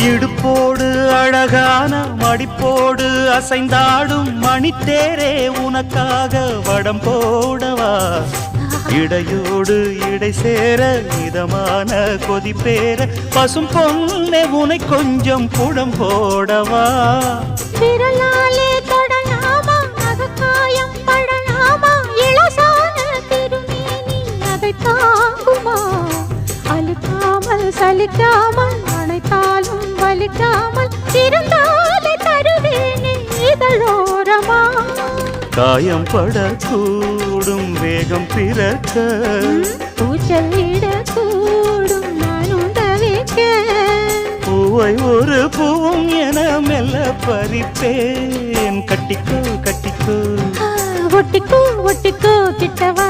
இடுப்போடு அழகான மடிப்போடு அசைந்தாடும் மணித்தேரே உனக்காக வடம் போடவா இடையோடு இடை சேர இதமான கொதிப்பேர பசும் பொன்னே உனை கொஞ்சம் புடம் போடவா விரலாலே தொடலாமா அகக்காயம் படலாமா இளசான திருமேனி அதை தாங்குமா அழுக்காமல் சலிக்காமல் அணைத்தாலும் வலிக்காமல் இருந்தாலே தருவேனே இதழோரமா காயம் படக்கூடும் வேகம் பிறக்க பூச்சல் விடக்கூடும் நானும் தவிக்க பூவை ஒரு பூவும் என மெல்ல பறிப்பேன் கட்டிக்கோ கட்டிக்கோ ஒட்டிக்கோ ஒட்டிக்கோ கிட்டவா